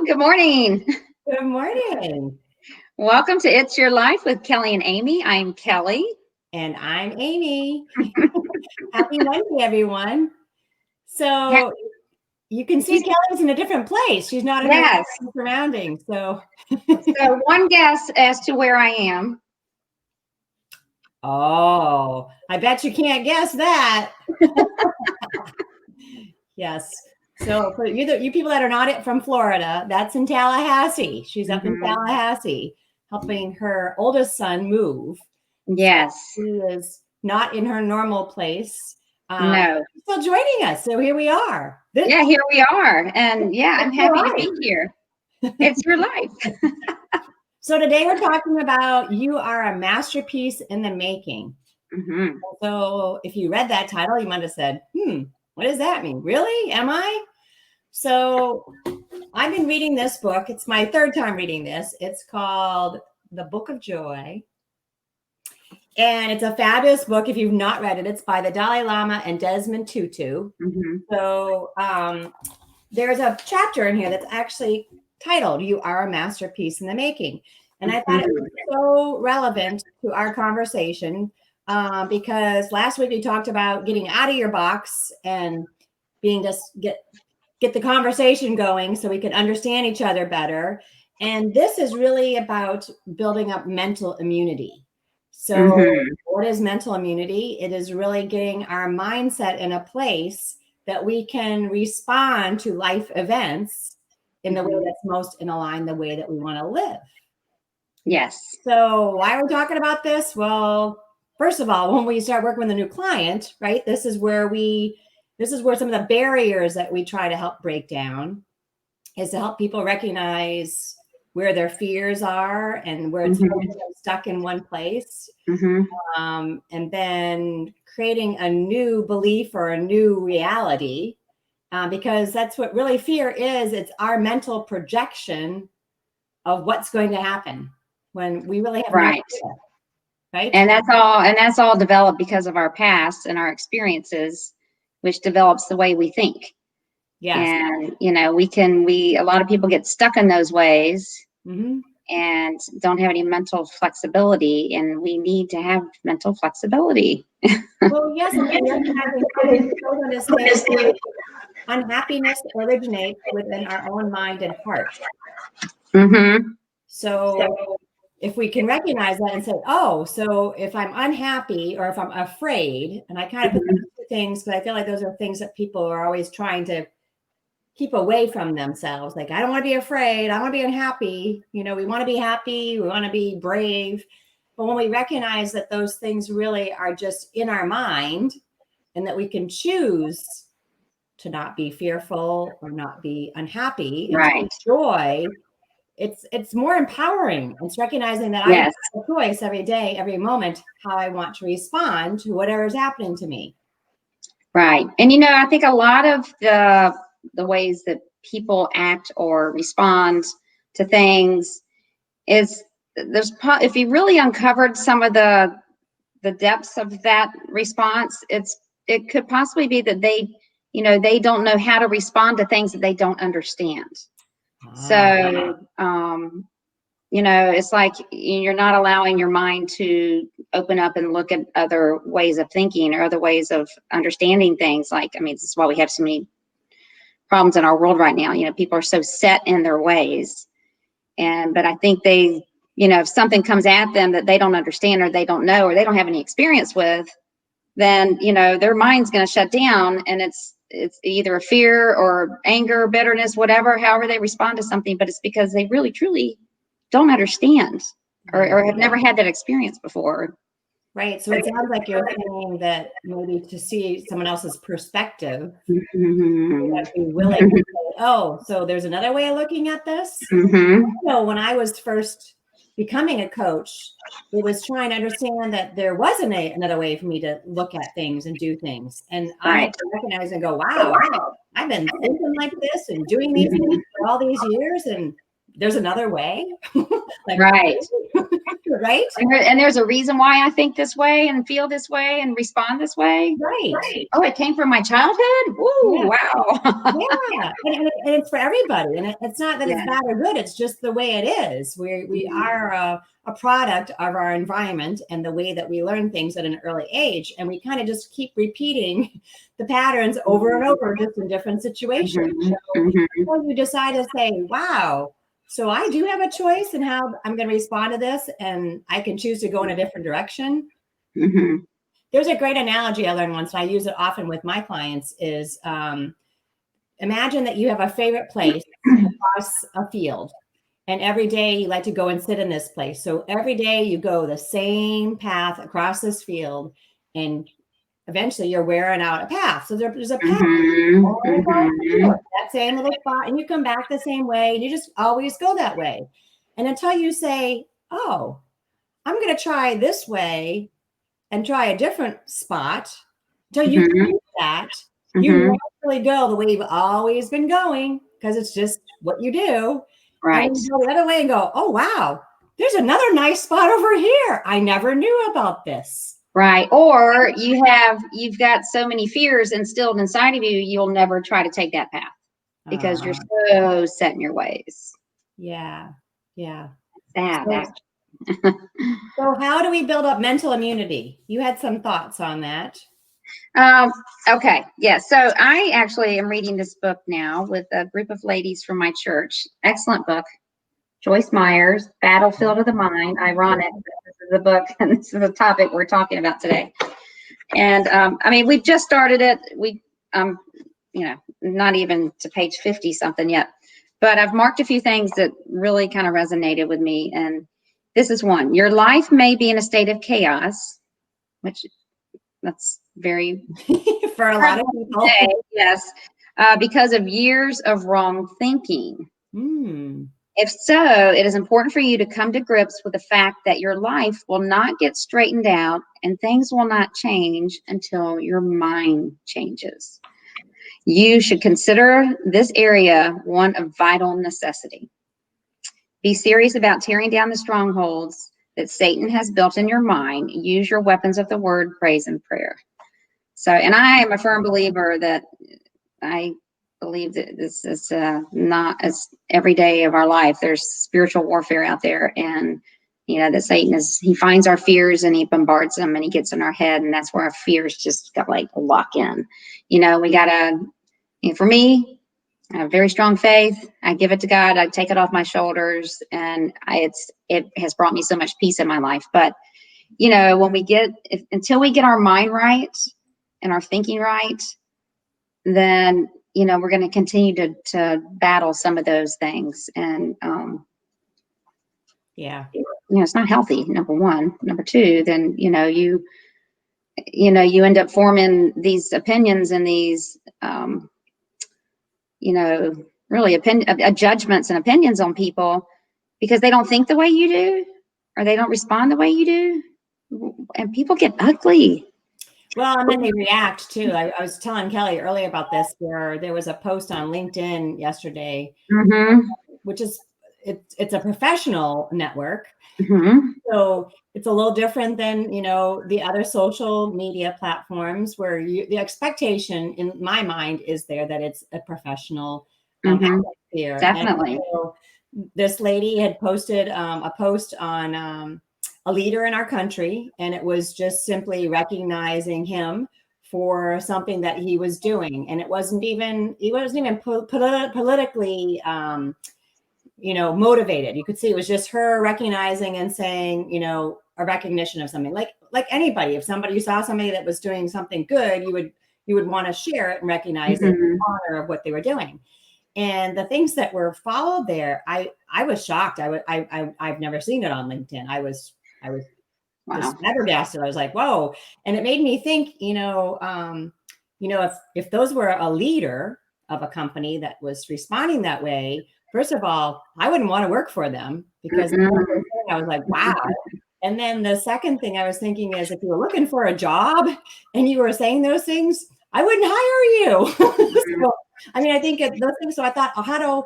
Good morning. Good morning. Welcome to It's Your Life with Kelly and Amy. I'm Kelly. And I'm Amy. Happy Monday, everyone. So you can see Kelly's in a different place. She's not in her surroundings. So one guess as to where I am. Oh, I bet you can't guess that. Yes. So for you people that are not from Florida, that's in Tallahassee. She's up in Tallahassee helping her oldest son move. Yes. She is not in her normal place. No. Still joining us. So here we are. Here we are. And I'm happy to be here. It's your life. So today we're talking about you are a masterpiece in the making. Mm-hmm. So if you read that title, you might have said, what does that mean? Really? Am I? So I've been reading this book. It's my third time reading this. It's called The Book of Joy. And it's a fabulous book. If you've not read it, it's by the Dalai Lama and Desmond Tutu. Mm-hmm. So there's a chapter in here that's actually titled, You Are a Masterpiece in the Making. And I thought it was so relevant to our conversation because last week we talked about getting out of your box and being just get the conversation going so we can understand each other better. And this is really about building up mental immunity. So what is mental immunity? It is really getting our mindset in a place that we can respond to life events in the way that's most in line the way that we want to live. Yes. So why are we talking about this? Well, first of all, when we start working with a new client, right, this is where some of the barriers that we try to help break down is to help people recognize where their fears are and where it's stuck in one place. And then creating a new belief or a new reality, because that's what really fear is. It's our mental projection of what's going to happen when we really have no idea, right? And that's all developed because of our past and our experiences, which develops the way we think. Yes. And a lot of people get stuck in those ways and don't have any mental flexibility, and we need to have mental flexibility. Well, yes, unhappiness originates within our own mind and heart. So if we can recognize that and say, oh, so if I'm unhappy or if I'm afraid, and I kind of put those two things, because I feel like those are things that people are always trying to keep away from themselves. Like, I don't want to be afraid. I want to be unhappy. We want to be happy. We want to be brave. But when we recognize that those things really are just in our mind and that we can choose to not be fearful or not be unhappy and to joy, it's more empowering. It's recognizing that I have a choice every day, every moment, how I want to respond to whatever is happening to me. Right. And, I think a lot of the ways that people act or respond to things is if you really uncovered some of the depths of that response, it could possibly be that they don't know how to respond to things that they don't understand. So, it's like you're not allowing your mind to open up and look at other ways of thinking or other ways of understanding things. This is why we have so many problems in our world right now. People are so set in their ways. But I think they, if something comes at them that they don't understand or they don't know or they don't have any experience with, then, their mind's going to shut down, and it's either a fear or anger, bitterness, whatever, however they respond to something, but it's because they really, truly don't understand or have never had that experience before. Right. So it sounds like you're saying that maybe to see someone else's perspective, you have to be willing to say, oh, so there's another way of looking at this. When I was first becoming a coach, it was trying to understand that there wasn't another way for me to look at things and do things. And I had to recognize and go, wow, I've been thinking like this and doing these things for all these years, and there's another way. Right. right? And there's a reason why I think this way and feel this way and respond this way. Right. Oh, it came from my childhood. Woo! Yeah. Wow. Yeah, and it's for everybody, and it's not that it's Yeah. bad or good. It's just the way it is. We are a product of our environment and the way that we learn things at an early age, and we kind of just keep repeating the patterns over and over, just in different situations. So when you decide to say, "Wow, so I do have a choice in how I'm going to respond to this, and I can choose to go in a different direction." There's a great analogy I learned once, and I use it often with my clients, is imagine that you have a favorite place across a field, and every day you like to go and sit in this place. So every day you go the same path across this field, and eventually you're wearing out a path. So there's a path that same little spot, and you come back the same way, and you just always go that way. And until you say, "Oh, I'm going to try this way," and try a different spot, until you do that, you naturally go the way you've always been going, because it's just what you do. Right. And you go the other way and go, "Oh, wow, there's another nice spot over here. I never knew about this." Right. Or you've got so many fears instilled inside of you, you'll never try to take that path because you're so set in your ways. Yeah. Sad, actually. So how do we build up mental immunity? You had some thoughts on that. Okay. Yeah. So I actually am reading this book now with a group of ladies from my church. Excellent book. Joyce Meyer's Battlefield of the Mind. Ironic. This is the book and this is the topic we're talking about today. And I mean, we've just started it. We, not even to page 50 something yet, but I've marked a few things that really kind of resonated with me. And this is one: your life may be in a state of chaos, which that's very for a lot of people. Yes, because of years of wrong thinking. If so, it is important for you to come to grips with the fact that your life will not get straightened out and things will not change until your mind changes. You should consider this area one of vital necessity. Be serious about tearing down the strongholds that Satan has built in your mind. Use your weapons of the word, praise, and prayer. So, and I am a firm believer that I believe that this is not as every day of our life. There's spiritual warfare out there, and that Satan he finds our fears and he bombards them and he gets in our head, and that's where our fears just got like a lock in. We gotta, for me, I have very strong faith. I give it to God. I take it off my shoulders, and it has brought me so much peace in my life. But when until we get our mind right and our thinking right, then we're going to continue to battle some of those things, and it's not healthy. Number one. Number two, then you end up forming these opinions and these really judgments and opinions on people because they don't think the way you do, or they don't respond the way you do, and people get ugly. Well, and then they react too. I was telling Kelly earlier about this, where there was a post on LinkedIn yesterday, which is it's a professional network. So it's a little different than the other social media platforms, where the expectation in my mind is there that it's a professional atmosphere. Definitely. So this lady had posted a post on a leader in our country, and it was just simply recognizing him for something that he was doing, and he wasn't even politically motivated. You could see it was just her recognizing and saying, a recognition of something. Like anybody, if you saw somebody that was doing something good, you would want to share it and recognize it in honor of what they were doing. And the things that were followed there, I was shocked. I've never seen it on LinkedIn. I was just flabbergasted. I was like, whoa. And it made me think, if those were a leader of a company that was responding that way, first of all, I wouldn't want to work for them, because I was like, wow. And then the second thing I was thinking is, if you were looking for a job and you were saying those things, I wouldn't hire you. So, I think those things. So I thought, how do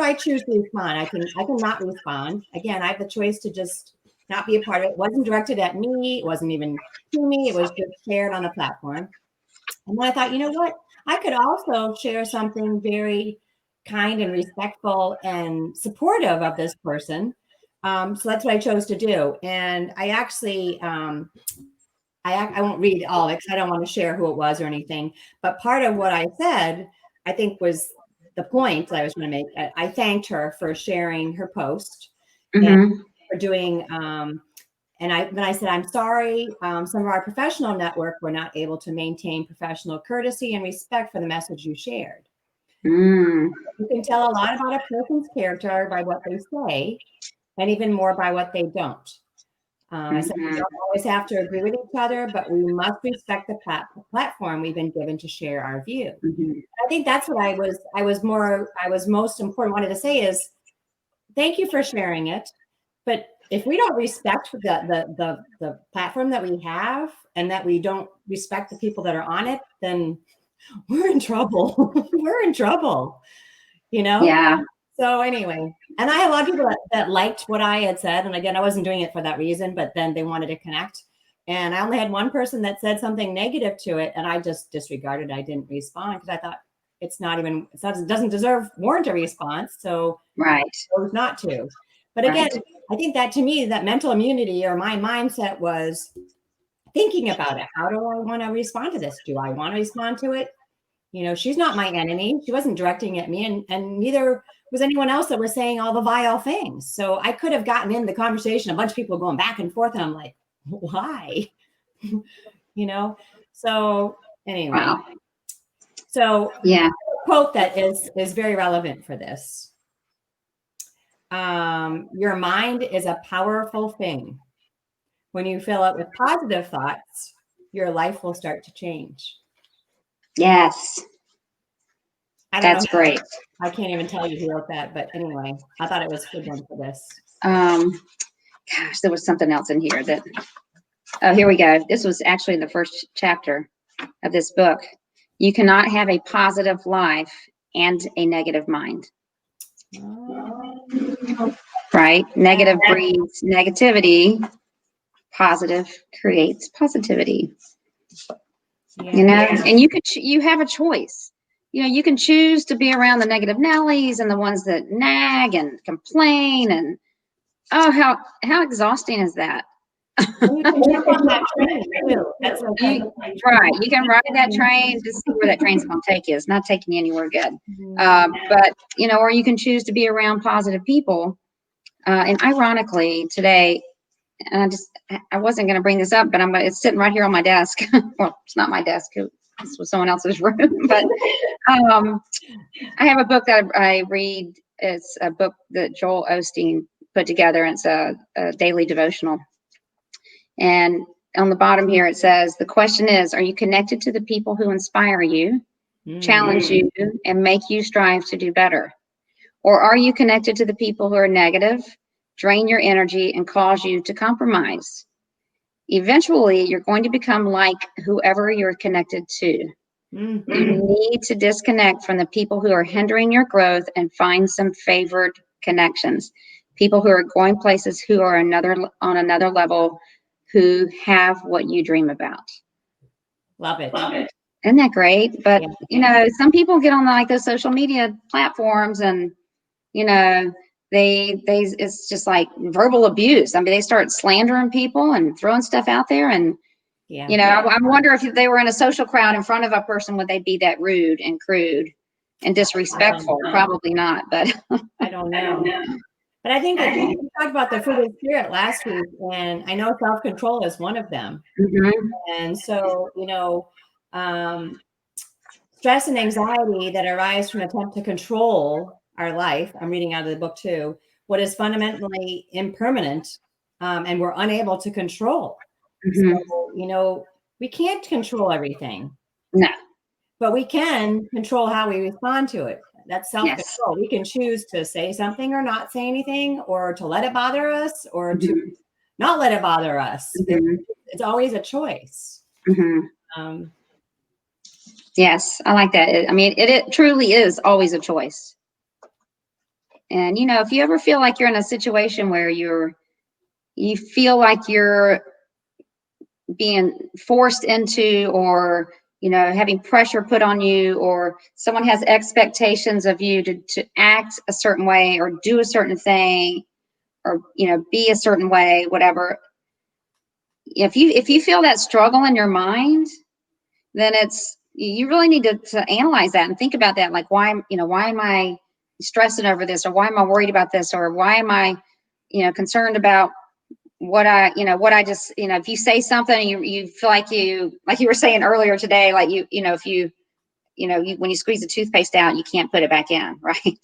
I choose to respond? I can not respond. Again, I have the choice to just not be a part of it. It wasn't directed at me. It wasn't even to me. It was just shared on the platform. And then I thought, you know what? I could also share something very kind and respectful and supportive of this person. So that's what I chose to do. And I actually, I won't read all of it because I don't want to share who it was or anything. But part of what I said, I think was the point that I was going to make. I thanked her for sharing her post and for doing, and then I said, I'm sorry, some of our professional network were not able to maintain professional courtesy and respect for the message you shared. You can tell a lot about a person's character by what they say, and even more by what they don't. I said, we don't always have to agree with each other, but we must respect the platform we've been given to share our view. I think that's what I was most important wanted to say is, thank you for sharing it. But if we don't respect the platform that we have and that we don't respect the people that are on it, then we're in trouble. We're in trouble, you know? Yeah. So anyway, and I had a lot of people that liked what I had said. And again, I wasn't doing it for that reason, but then they wanted to connect. And I only had one person that said something negative to it. And I just disregarded. I didn't respond because I thought it doesn't warrant a response. So right. I chose not to. But again, I think that to me, that mental immunity or my mindset was thinking about it. How do I want to respond to this? Do I want to respond to it? You know, she's not my enemy. She wasn't directing at me, and neither was anyone else that was saying all the vile things. So I could have gotten in the conversation, a bunch of people going back and forth, and I'm like, why? You know? So anyway. Wow. So yeah, a quote that is very relevant for this. Your mind is a powerful thing. When you fill it with positive thoughts, your life will start to change. Yes. That's great. I can't even tell you who wrote that, but anyway, I thought it was a good one for this. Gosh, there was something else in here that, oh, here we go. This was actually the first chapter of this book. You cannot have a positive life and a negative mind. Right? Negative breeds negativity. Positive creates positivity. Yeah. You know, and you have a choice. You know, you can choose to be around the negative Nellies and the ones that nag and complain and how exhausting is that? You can jump on that train too. That's okay. Right. You can ride that train to see where that train's going to take you. It's not taking you anywhere good. But, you know, or you can choose to be around positive people. And ironically, today, and I wasn't going to bring this up, but it's sitting right here on my desk. Well, it's not my desk. This was someone else's room. But I have a book that I read. It's a book that Joel Osteen put together. And it's a daily devotional. And on the bottom here, it says, the question is, are you connected to the people who inspire you, challenge you, and make you strive to do better? Or are you connected to the people who are negative, drain your energy, and cause you to compromise? Eventually, you're going to become like whoever you're connected to. You need to disconnect from the people who are hindering your growth and find some favored connections. People who are going places, who are on another level, who have what you dream about. Love it. Isn't that great? But, you know, some people get on like those social media platforms and, you know, it's just like verbal abuse. I mean, they start slandering people and throwing stuff out there. And, you know, I wonder if they were in a social crowd in front of a person, would they be that rude and crude and disrespectful? Probably not, but I don't know. But I think that we talked about the fruit of the spirit last week, and I know self-control is one of them. And so, you know, stress and anxiety that arise from an attempt to control our life, I'm reading out of the book too, what is fundamentally impermanent, and we're unable to control. So, you know, we can't control everything. No. But we can control how we respond to it. That's self-control. We can choose to say something or not say anything, or to let it bother us, or to not let it bother us. It's always a choice. Yes, I like that. I mean, it truly is always a choice. And, you know, if you ever feel like you're in a situation where you're you feel like you're being forced into, or having pressure put on you, or someone has expectations of you to act a certain way or do a certain thing, or be a certain way, whatever. If you feel that struggle in your mind, then you really need to analyze that and think about that. Like, why am I stressing over this, or why am I worried about this, or why am I concerned about what I just, if you say something, you feel like you were saying earlier today, like when you squeeze the toothpaste out, you can't put it back in, right?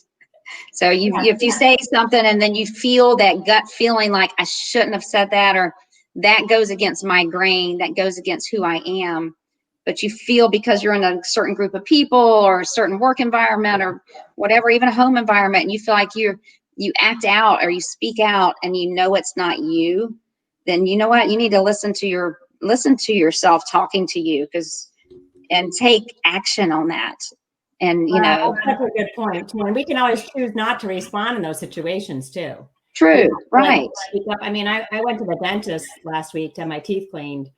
So if you say something and then you feel that gut feeling like I shouldn't have said that, or that goes against my grain, that goes against who I am, but you feel because you're in a certain group of people or a certain work environment or whatever, even a home environment, and you feel like you act out or you speak out and it's not you, then you know what? You need to listen to yourself talking to you, and take action on that. And that's a good point too. And we can always choose not to respond in those situations too. True, right. I mean, I went to the dentist last week to have my teeth cleaned.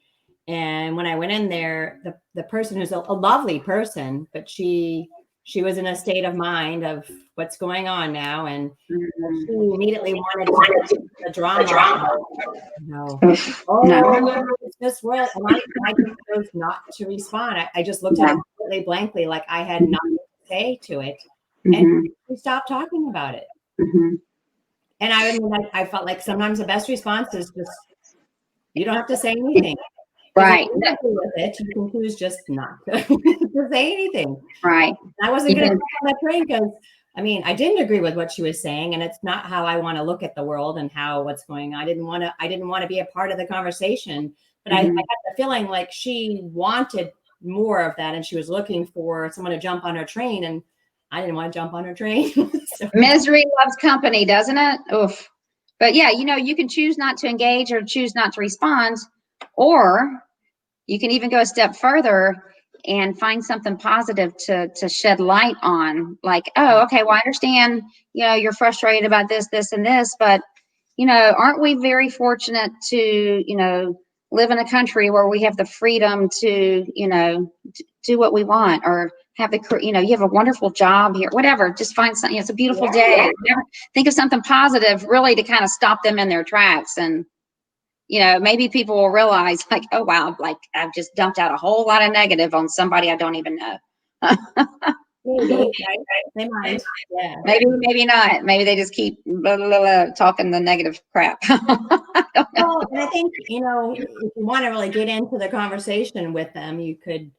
And when I went in there, the person, who's a lovely person, but she was in a state of mind of what's going on now. And she immediately wanted to the drama. No. It's just real. And I just chose not to respond. I just looked at it completely blankly, like I had nothing to say to it. And we stopped talking about it. And I felt like sometimes the best response is just, you don't have to say anything. Right. With it, you can choose just not to say anything. Right. I wasn't going to get on that train because, I mean, I didn't agree with what she was saying, and it's not how I want to look at the world and what's going on. I didn't want to be a part of the conversation, but I had the feeling like she wanted more of that, and she was looking for someone to jump on her train, and I didn't want to jump on her train. So. Misery loves company, doesn't it? Oof. But yeah, you can choose not to engage or choose not to respond, or you can even go a step further and find something positive to shed light on. Like, oh, okay, well, I understand, you're frustrated about this, and this, but, aren't we very fortunate to, live in a country where we have the freedom to, do what we want, or have you have a wonderful job here, whatever, just find something. It's a beautiful day. Think of something positive, really, to kind of stop them in their tracks. And, maybe people will realize, like, oh, wow, like I've just dumped out a whole lot of negative on somebody I don't even know. Maybe, they might. Yeah. Maybe not. Maybe they just keep talking the negative crap. Well, and I think, if you want to really get into the conversation with them, you could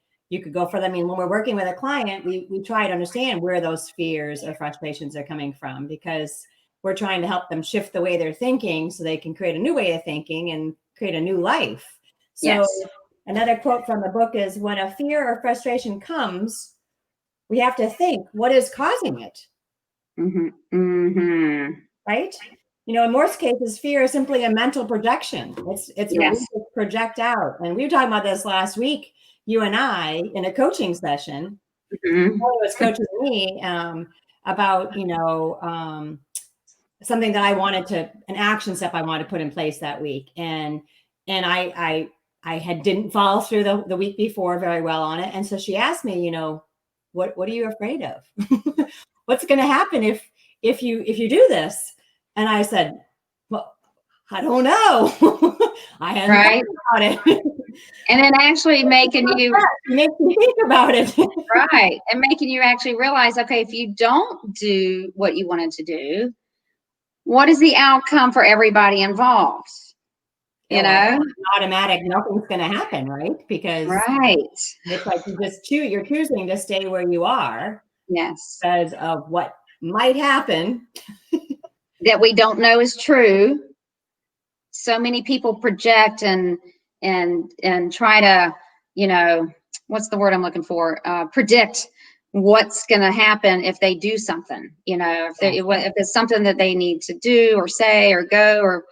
go further. I mean, when we're working with a client, we try to understand where those fears or frustrations are coming from, because we're trying to help them shift the way they're thinking so they can create a new way of thinking and create a new life. So another quote from the book is, when a fear or frustration comes, we have to think, what is causing it? Right? In most cases, fear is simply a mental projection. It's what we project out. And we were talking about this last week, you and I, in a coaching session. It was coaching me about, something that I wanted an action step I wanted to put in place that week. And I didn't follow through the week before very well on it. And so she asked me, what are you afraid of? What's going to happen if you do this? And I said, well, I don't know. I hadn't thought about it. And then actually making you make me think about it. Right. And making you actually realize, okay, if you don't do what you wanted to do, what is the outcome for everybody involved? Automatic, nothing's going to happen, right? Because it's like you're choosing to stay where you are. Yes. Because of what might happen that we don't know is true. So many people project and try to, what's the word I'm looking for? Predict what's going to happen if they do something, if it's something that they need to do or say or go, or,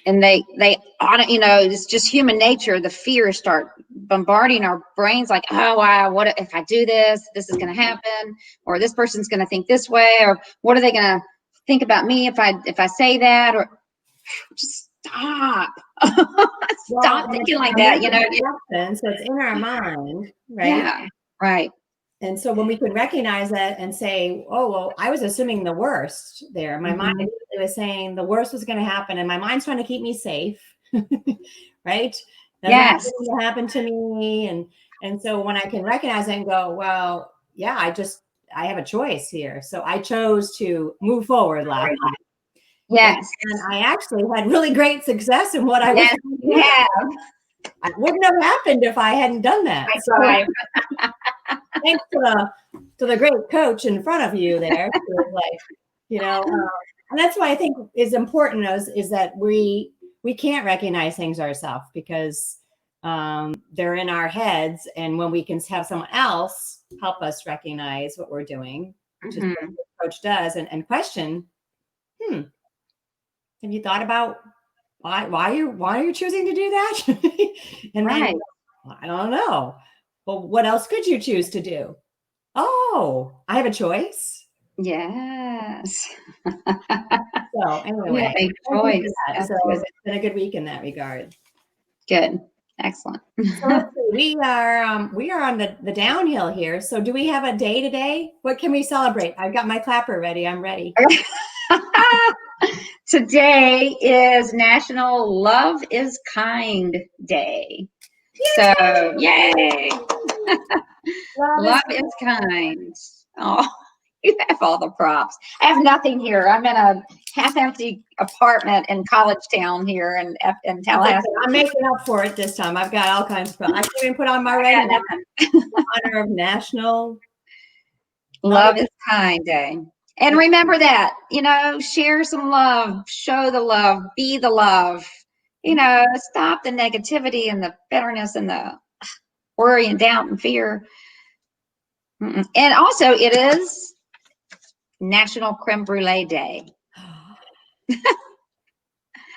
and they it's just human nature. The fears start bombarding our brains, like, oh, wow, what if I do this? This is going to happen, or this person's going to think this way, or what are they going to think about me if I say that, or just stop. Stop thinking like that, you know. So it's in our mind, right? Yeah, right. And so when we can recognize that and say, oh, well, I was assuming the worst there. My mind was saying the worst was going to happen, and my mind's trying to keep me safe, right? Yes. Nothing will happen to me. And so when I can recognize it and go, well, yeah, I have a choice here. So I chose to move forward last time. Yes. And I actually had really great success in what I was doing. Yeah. It wouldn't have happened if I hadn't done that. So thanks to the great coach in front of you there. Like, you know, and that's why I think is important is that we can't recognize things ourselves because they're in our heads. And when we can have someone else help us recognize what we're doing, which is what the coach does, and question, have you thought about why are you choosing to do that? And then I don't know. Well, what else could you choose to do? Oh, I have a choice. Yes. So anyway, choice. So it's been a good week in that regard. Good. Excellent. So let's see. We are on the downhill here. So do we have a day today? What can we celebrate? I've got my clapper ready. I'm ready. Today is National Love is Kind Day. Yay! So, yay! Love is kind. Oh, you have all the props. I have nothing here. I'm in a half-empty apartment in College Town here in Tallahassee. I'm making up for it this time. I've got all kinds of props. I can't even put on my red in honor of National Love is Kind Day. And remember that, you know, share some love, show the love, be the love, you know, stop the negativity and the bitterness and the worry and doubt and fear. And also it is National Creme Brulee Day.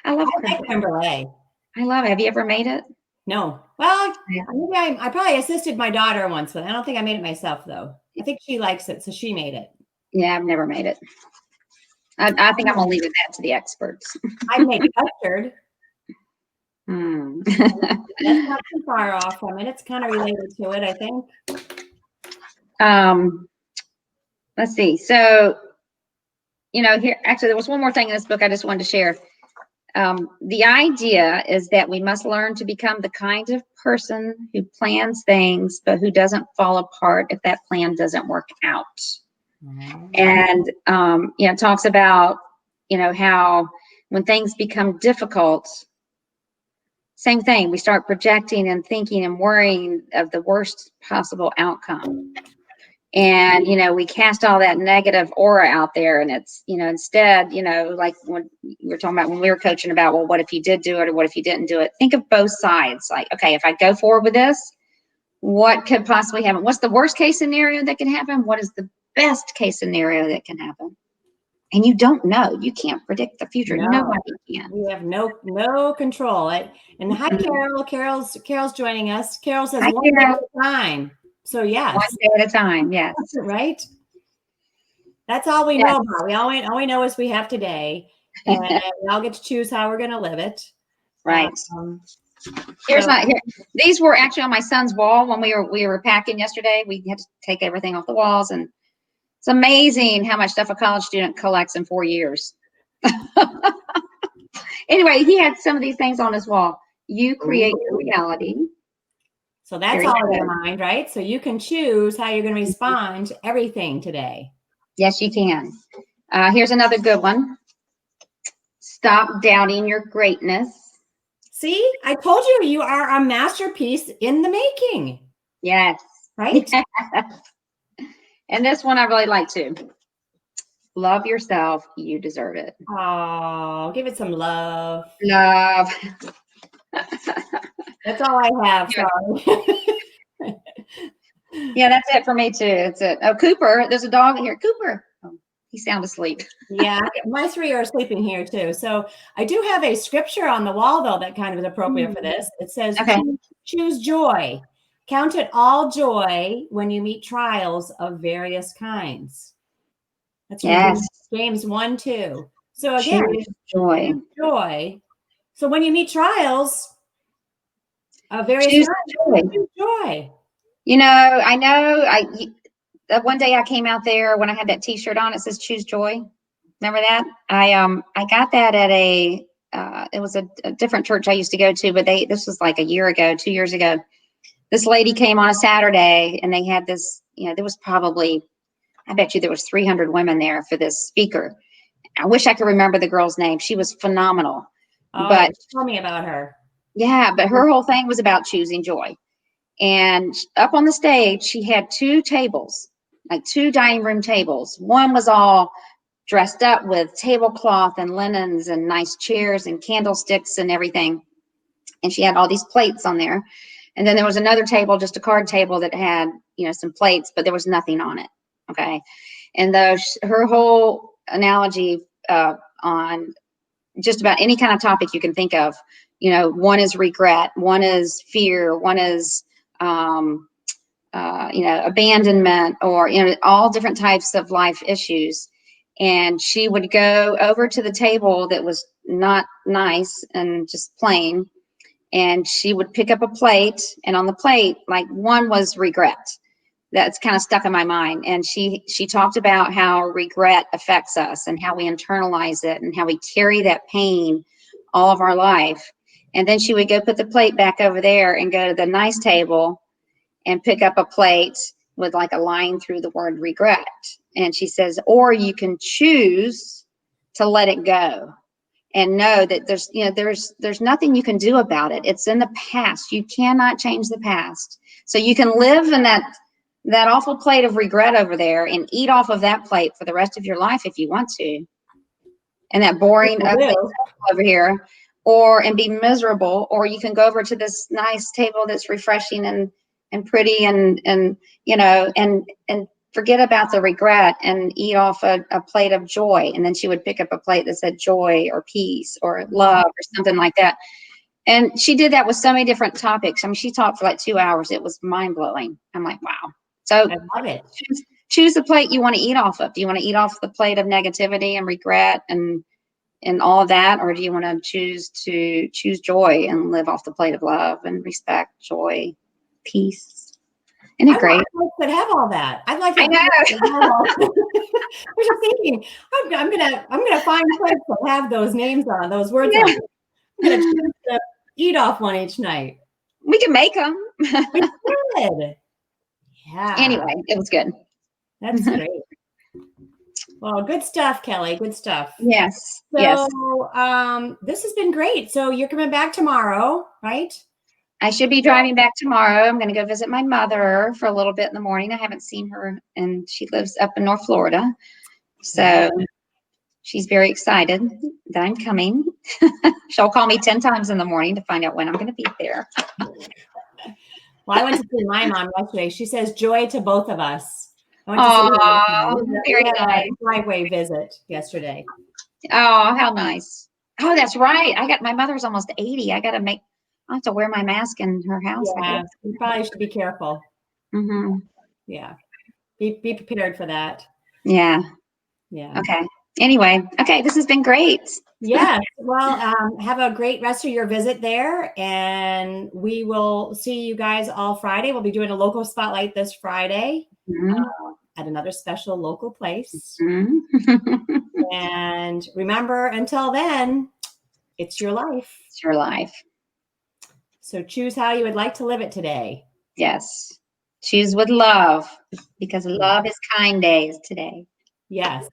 I love creme brulee. I love it. Have you ever made it? No. Well, maybe I probably assisted my daughter once, but I don't think I made it myself though. I think she likes it, so she made it. Yeah, I've never made it. I think I'm gonna leave that to the experts. I make custard. That's not too far off from it. It's kind of related to it, I think. Let's see. So, you know, here actually there was one more thing in this book I just wanted to share. The idea is that we must learn to become the kind of person who plans things, but who doesn't fall apart if that plan doesn't work out. And, you know, it talks about, you know, how when things become difficult, same thing, we start projecting and thinking and worrying of the worst possible outcome. And, you know, we cast all that negative aura out there, and it's, you know, instead, you know, like when we were talking about when we were coaching about, well, what if you did do it or what if you didn't do it? Think of both sides. Like, okay, if I go forward with this, what could possibly happen? What's the worst case scenario that can happen? What is the best case scenario that can happen? And you don't know. You can't predict the future. No. Nobody can. We have no control. And hi, Carol. Carol's joining us. Carol says one day at a time. So yes. One day at a time. Yes. Right. That's all we know about. All we know is we have today, and we all get to choose how we're going to live it. Right. Here's not here. These were actually on my son's wall when we were packing yesterday. We had to take everything off the walls, and it's amazing how much stuff a college student collects in 4 years. Anyway, he had some of these things on his wall. You create your reality. So that's all in your mind, right? So you can choose how you're going to respond to everything today. Yes, you can. Here's another good one. Stop doubting your greatness. See, I told you, you are a masterpiece in the making. Yes. Right? And this one I really like too. Love yourself. You deserve it. Oh, give it some love. Love. That's all I have. Sorry. Yeah, that's it for me too. It's it. Oh, Cooper, there's a dog here. Cooper. Oh, he's sound asleep. Yeah, my 3 are sleeping here too. So I do have a scripture on the wall though that kind of is appropriate for this. It says, choose joy. Count it all joy when you meet trials of various kinds. That's from Yes. James 1:2. So again, Choose joy. joy. So when you meet trials of various Choose kinds, joy. choose joy. You know, one day I came out there when I had that T-shirt on. It says "Choose Joy." Remember that? I got that at it was a different church I used to go to, but this was like a year ago, 2 years ago. This lady came on a Saturday, and they had this. There was probably, I bet you there was 300 women there for this speaker. I wish I could remember the girl's name. She was phenomenal. Oh, But tell me about her. yeah, but her whole thing was about choosing joy. And up on the stage, she had two tables, like two dining room tables. One was all dressed up with tablecloth and linens and nice chairs and candlesticks and everything. And she had all these plates on there. And then there was another table, just a card table that had, some plates, but there was nothing on it. Okay. And her whole analogy on just about any kind of topic you can think of, one is regret, one is fear, one is, abandonment, or, all different types of life issues. And she would go over to the table that was not nice and just plain, and she would pick up a plate, and on the plate, like, one was regret. That's kind of stuck in my mind. And she talked about how regret affects us and how we internalize it and how we carry that pain all of our life. And then she would go put the plate back over there and go to the nice table and pick up a plate with like a line through the word regret. And she says, or you can choose to let it go and know that there's nothing you can do about it. It's in the past. You cannot change the past. So you can live in that awful plate of regret over there and eat off of that plate for the rest of your life if you want to. And that boring ugly over here, and be miserable, or you can go over to this nice table that's refreshing and pretty and forget about the regret and eat off a plate of joy. And then she would pick up a plate that said joy or peace or love or something like that. And she did that with so many different topics. I mean, she talked for like 2 hours. It was mind blowing. I'm like, wow. So I love it. Choose the plate you want to eat off of. Do you want to eat off the plate of negativity and regret and all of that? Or do you want to choose joy and live off the plate of love and respect, joy, peace? Isn't it great? I could have all that. I'd like to. I know. I was just thinking, I'm gonna find places that have those names on, those words on. I'm gonna choose to eat off one each night. We can make them. We could. Yeah. Anyway, it was good. That's great. Well, good stuff, Kelly. Good stuff. Yes. So, yes. This has been great. So you're coming back tomorrow, right? I should be driving back tomorrow. I'm going to go visit my mother for a little bit in the morning. I haven't seen her, and she lives up in North Florida. So she's very excited that I'm coming. She'll call me 10 times in the morning to find out when I'm going to be there. Well, I went to see my mom yesterday. She says joy to both of us. Oh, very nice. Driveway visit yesterday. Oh, how nice. Oh, that's right. My mother's almost 80. I'll have to wear my mask in her house. Yeah, you probably should be careful. Mm-hmm. Yeah. Be prepared for that. Yeah. Yeah. Okay. Anyway, okay, this has been great. Yes. Well, have a great rest of your visit there, and we will see you guys all Friday. We'll be doing a local spotlight this Friday at another special local place. Mm-hmm. And remember, until then, it's your life. It's your life. So choose how you would like to live it today. Yes. Choose with love, because love is kind days today. Yes.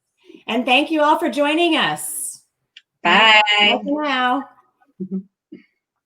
And thank you all for joining us. Bye. Bye for now.